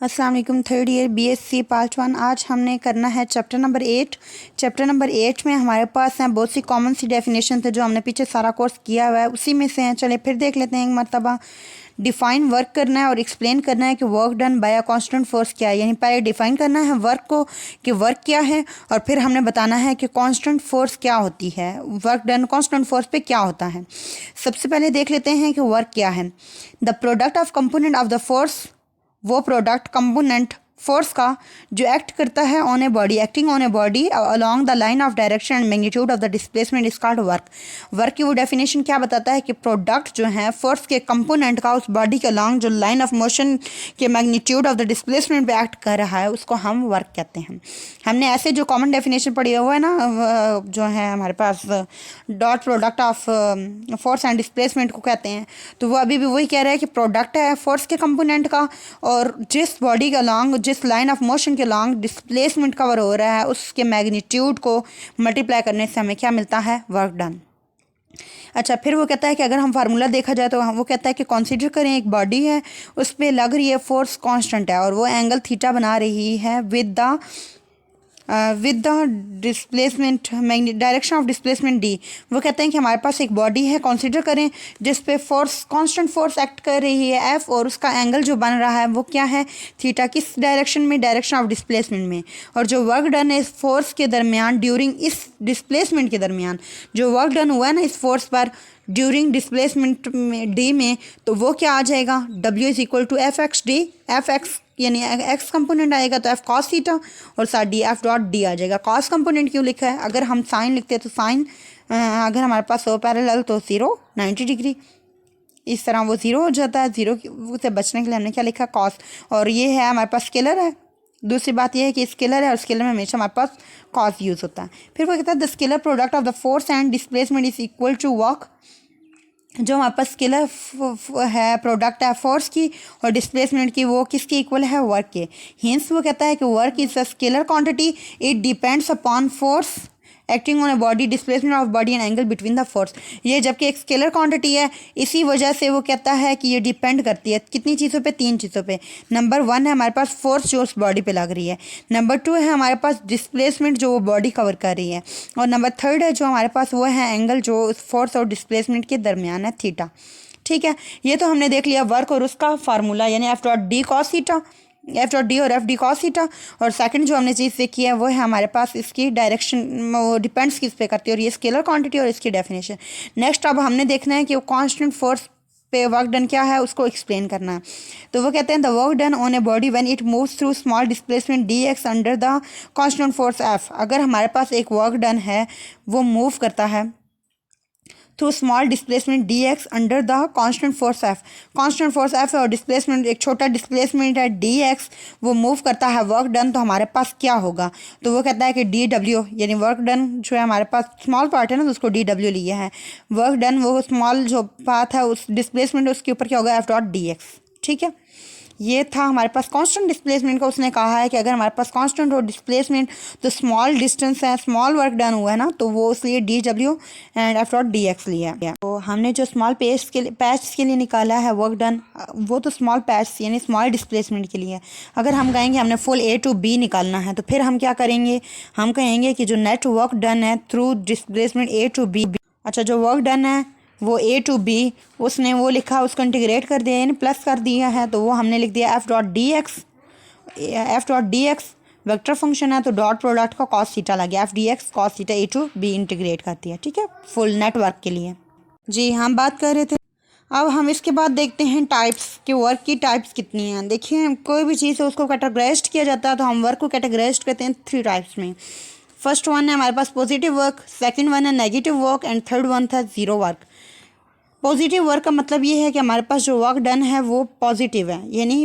अस्सलाम वालेकुम। Third year BSc part 1। आज हमने करना है चैप्टर नंबर 8। चैप्टर नंबर 8 में हमारे पास हैं बहुत सी कॉमन सी डेफिनेशन थे जो हमने पीछे सारा कोर्स किया हुआ है, उसी में से हैं। चले फिर देख लेते हैं एक मरतबा। डिफ़ाइन वर्क करना है और एक्सप्लेन करना है कि work done by a constant force क्या है। यानी पहले डिफ़ाइन करना है वर्क को कि वर्क क्या है, और फिर हमने बताना है कि कांस्टेंट फोर्स क्या होती है, वर्क डन कांस्टेंट फोर्स पे क्या होता है। सबसे पहले देख लेते हैं कि वर्क क्या है। The product of component of the force, वो प्रोडक्ट कंपोनेंट फोर्स का जो एक्ट करता है on a body, acting on a body along the line of direction and magnitude of the displacement is called work. Work की वो definition क्या बताता है कि प्रोडक्ट जो है फोर्स के कंपोनेंट का उस बॉडी के अलोंग जो लाइन ऑफ मोशन के मैग्नीट्यूड ऑफ द डिस्प्लेसमेंट पे एक्ट कर रहा है उसको हम वर्क कहते हैं। हमने ऐसे जो कॉमन डेफिनेशन पढ़ी हुआ है ना, जो है हमारे पास dot product of force and displacement को कहते हैं, तो वो अभी भी वही कह रहा है कि प्रोडक्ट है फोर्स के कंपोनेंट का, और जिस बॉडी के अलोंग, जिस लाइन ऑफ मोशन के अलोंग डिस्प्लेसमेंट कवर हो रहा है उसके मैग्नीट्यूड को मल्टीप्लाई करने से हमें क्या मिलता है, वर्क डन। अच्छा, फिर वो कहता है कि अगर हम फार्मूला देखा जाए तो वो कहता है कि कंसीडर करें एक बॉडी है, उस पर लग रही है फोर्स कांस्टेंट है और वो एंगल थीटा बना रही है with the displacement direction of displacement D. वो कहते हैं कि हमारे पास एक बॉडी है, कंसीडर करें, जिस पे फोर्स कांस्टेंट फोर्स एक्ट कर रही है एफ, और उसका एंगल जो बन रहा है वो क्या है, थीटा। किस डायरेक्शन में, डायरेक्शन ऑफ डिस्प्लेसमेंट में। और जो वर्क डन है इस फोर्स के दरमियान ड्यूरिंग इस डिस्प्लेसमेंट के दरमियान, जो वर्क डन हुआ है ना इस फोर्स पर ड्यूरिंग डिस्प्लेसमेंट में डी में, तो वो क्या आ जाएगा, W is equal to F X D. F X यानी एक्स कंपोनेंट आएगा तो एफ कॉस थीटा, और साथ डी एफ डॉट डी आ जाएगा। कॉस कंपोनेंट क्यों लिखा है, अगर हम साइन लिखते हैं तो साइन अगर हमारे पास हो पैरेलल तो 0 90 डिग्री, इस तरह वो 0 हो जाता है। 0 से बचने के लिए हमने क्या लिखा, कॉस। और ये है हमारे पास स्केलर है। दूसरी बात यह है कि स्केलर है और स्केलर में हमेशा हमारे पास कॉस यूज़ होता है। फिर वो कहता है the scalar product of the force and displacement is equal to work. जो हमारे पास स्केलर है, प्रोडक्ट है फोर्स की और डिस्प्लेसमेंट की, वो किसके इक्वल है, वर्क के। हिंस वो कहता है कि work is a scalar quantity, it depends upon force acting on a body, displacement of body and angle between the force. ये जबकि एक स्केलर क्वांटिटी है, इसी वजह से वो कहता है कि ये डिपेंड करती है कितनी चीज़ों पे, 3 चीज़ों पे। नंबर 1 है हमारे पास फोर्स जो उस बॉडी पे लग रही है, नंबर 2 है हमारे पास डिस्प्लेसमेंट जो वो बॉडी कवर कर रही है, और नंबर 3 है जो हमारे पास वो है एंगल जो उस फोर्स और डिस्प्लेसमेंट के दरमियान है, थीटा। ठीक है, ये तो हमने देख लिया वर्क और उसका फार्मूला, यानी F dot D cos theta, F dot D और एफ डी कॉस थीटा। और सेकंड जो हमने चीज़ देखी है वो है हमारे पास इसकी डायरेक्शन, वो डिपेंड्स किस पे करती है, और ये स्केलर क्वांटिटी और इसकी डेफिनेशन। नेक्स्ट अब हमने देखना है कि वो कांस्टेंट फोर्स पे वर्क डन क्या है उसको एक्सप्लेन करना है। तो वो कहते हैं the work done on a body when it moves through small displacement D x under the constant force F. अगर हमारे पास एक वर्क डन है वो मूव करता है through small displacement D x under the constant force F. Constant force F और displacement एक छोटा डिस्प्लेसमेंट है डी एक्स, वो मूव करता है वर्क डन, तो हमारे पास क्या होगा। तो वो कहता है कि डी डब्ल्यू, यानी वर्क डन जो है हमारे पास स्मॉल पार्ट है ना तो उसको डी डब्ल्यू लिया है, वर्क डन वो स्मॉल जो पाथ है उस डिस्प्लेसमेंट उसके ऊपर क्या होगा, एफ डॉट डी एक्स। ठीक है, ये था हमारे पास कांस्टेंट डिस्प्लेसमेंट का। उसने कहा है कि अगर हमारे पास कांस्टेंट हो डिस्प्लेसमेंट तो स्मॉल डिस्टेंस है, स्मॉल वर्क डन हुआ है ना, तो वो इसलिए D W and F dot D x लिया है। तो हमने जो स्मॉल पैच के लिए निकाला है वर्क डन, वो तो स्मॉल पैच यानी स्मॉल डिस्प्लेसमेंट के लिए। अगर हम कहेंगे हमने फुल ए टू बी निकालना है तो फिर हम क्या करेंगे, हम कहेंगे कि जो नेट वर्क डन है through displacement A to B. अच्छा, जो वर्क डन है वो ए टू बी, उसने वो लिखा, उसको इंटीग्रेट कर दिया यानी प्लस कर दिया है, तो वो हमने लिख दिया F dot D X. F dot D X vector function है तो डॉट प्रोडक्ट का कॉस थीटा लग गया, F D X cos theta A to B integrate कर दिया। ठीक है, फुल नेटवर्क के लिए। जी, हम बात कर रहे थे। अब हम इसके बाद देखते हैं टाइप्स, कि वर्क की टाइप्स कितनी हैं। देखिए, कोई भी चीज़ है उसको कैटेगराइज्ड किया जाता है, तो हम वर्क को कैटेगराइज्ड करते हैं 3 टाइप्स में। फर्स्ट वन है हमारे पास पॉजिटिव वर्क, सेकंड वन है negative work, and third one था ज़ीरो वर्क। पॉजिटिव वर्क का मतलब ये है कि हमारे पास जो वर्क डन है वो पॉजिटिव है, यानी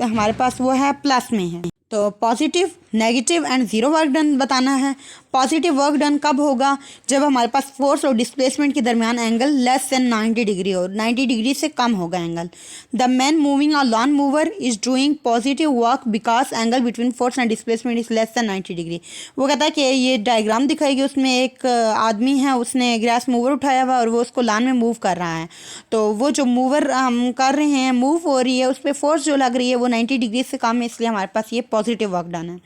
हमारे पास वो है प्लस में है। तो positive negative and zero work done बताना है। पॉजिटिव वर्क डन कब होगा? जब हमारे पास फोर्स और डिस्प्लेसमेंट के दरमियान एंगल लेस देन 90 डिग्री हो, 90 डिग्री से कम होगा angle. The man moving a lawn mower is doing positive work because angle between force and displacement is less than 90 degree. वो कहता है कि ये डायग्राम दिखाएगी, उसमें एक आदमी है, उसने ग्रास मूवर उठाया हुआ और वो उसको लॉन में मूव कर रहा है। तो वो जो मूवर हम कर रहे हैं, मूव हो रही है, उस पर फोर्स जो लग रही है वो 90 डिग्री से कम है, इसलिए हमारे पास ये पॉजिटिव वर्क डन है।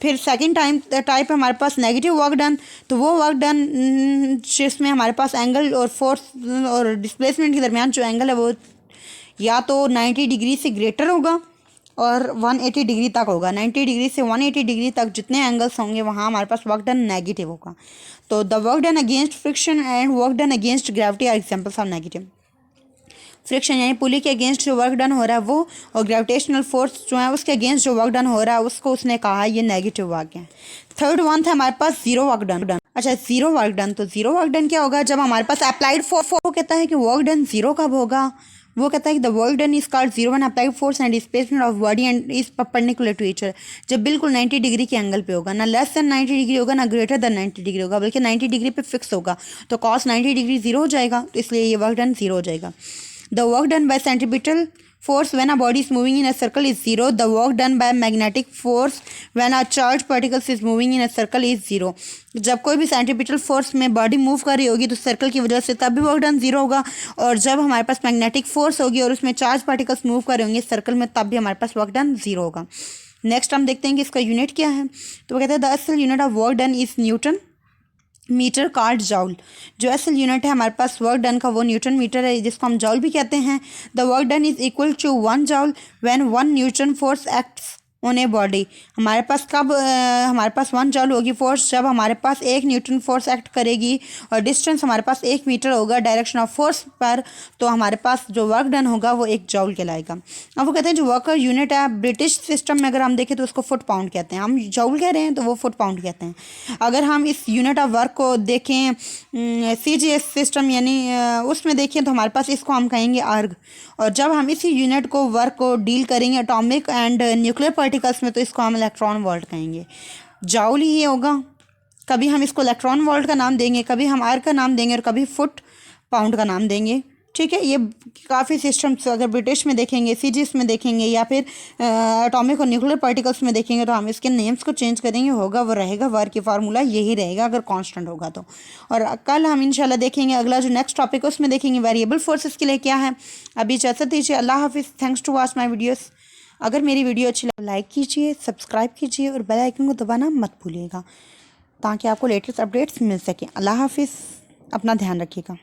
फिर सेकंड टाइप है हमारे पास नेगेटिव वर्क डन। तो वो वर्क डन जिसमें हमारे पास एंगल और फोर्स और डिस्प्लेसमेंट के दरमियान जो एंगल है वो या तो 90 डिग्री से ग्रेटर होगा और 180 डिग्री तक होगा। 90 डिग्री से 180 डिग्री तक जितने एंगल्स होंगे वहाँ हमारे पास वर्क डन नेगेटिव होगा। तो the work done against friction and work done against gravity are examples of negative. Friction यानी पुली के अगेंस्ट जो वर्क डन हो रहा है वो, और ग्रेविटेशनल फोर्स जो है उसके अगेंस्ट जो वर्क डन हो रहा है उसको उसने कहा ये नेगेटिव वर्क है। थर्ड वन था हमारे पास जीरो वर्क डन। अच्छा, जीरो वर्क डन, तो जीरो वर्क डन क्या होगा? जब हमारे पास अप्लाइड फोर्स, वो कहता है कि वर्क डन जीरो कब होगा? वो कहता है कि the work done is called zero when applied force and displacement of body and is perpendicular to each other. जब बिल्कुल 90 डिग्री के एंगल पे होगा, ना लेस देन 90 डिग्री होगा ना ग्रेटर देन 90 डिग्री होगा, बल्कि 90 डिग्री पे फिक्स होगा। तो कॉस 90 डिग्री जीरो हो जाएगा, तो इसलिए ये वर्क डन जीरो हो जाएगा। The work done by centripetal force when a body is moving in a circle is zero. The work done by magnetic force when a charged particles is moving in a circle is zero. जब कोई भी centripetal force में body move कर रही होगी तो circle की वजह से तब भी वर्क डन जीरो होगा, और जब हमारे पास मैग्नेटिक फोर्स होगी और उसमें चार्ज पार्टिकल्स मूव कर रहे होंगे सर्कल में तब भी हमारे पास वर्क डन जीरो होगा। नेक्स्ट हम देखते हैं कि इसका यूनिट क्या है। तो वो कहते हैं the SI unit of work done is newton meter called joule. जो असल यूनिट है हमारे पास वर्क डन का वो न्यूटन मीटर है, जिसको हम जाउल भी कहते हैं। The work done is equal to 1 joule when 1 newton force acts on a body. हमारे पास कब हमारे पास 1 जाउल होगी फोर्स? जब हमारे पास 1 न्यूटन फोर्स एक्ट करेगी और डिस्टेंस हमारे पास 1 मीटर होगा डायरेक्शन ऑफ फोर्स पर, तो हमारे पास जो वर्क डन होगा वो 1 जाउल कहलाएगा। अब वो कहते हैं जो वर्क यूनिट है ब्रिटिश सिस्टम में अगर हम देखें तो उसको फुट पाउंड कहते हैं, हम जाउल कह रहे हैं तो वो फुट पाउंड कहते हैं। अगर हम इस यूनिट ऑफ वर्क को देखें CGS सिस्टम यानी उसमें देखें तो हमारे पास इसको हम कहेंगे अर्ग, और जब हम इसी यूनिट को वर्क को डील करेंगे एटॉमिक एंड न्यूक्लियर पार्टिकल्स में तो इसको हम इलेक्ट्रॉन वोल्ट कहेंगे। जाउल ही होगा, कभी हम इसको इलेक्ट्रॉन वोल्ट का नाम देंगे, कभी हम आर्क का नाम देंगे और कभी फुट पाउंड का नाम देंगे। ठीक है, ये काफ़ी सिस्टम्स अगर ब्रिटिश में देखेंगे, CGS में देखेंगे या फिर एटॉमिक और न्यूक्लियर पार्टिकल्स में देखेंगे तो हम इसके नेम्स को चेंज करेंगे, होगा वो रहेगा वर्क की फार्मूला यही रहेगा अगर कांस्टेंट होगा तो। और कल हम इंशाल्लाह देखेंगे अगला जो नेक्स्ट टॉपिक है उसमें देखेंगे वेरिएबल फोर्सेस के लिए क्या है। अभी इजाज़त दीजिए, अल्लाह हाफिज़, thanks to watch my videos. अगर मेरी वीडियो अच्छी लगे लाइक कीजिए, सब्सक्राइब कीजिए और बेल आइकन को दबाना मत भूलिएगा ताकि आपको लेटेस्ट अपडेट्स मिल सकें। अल्लाह हाफिज़, अपना ध्यान रखिएगा।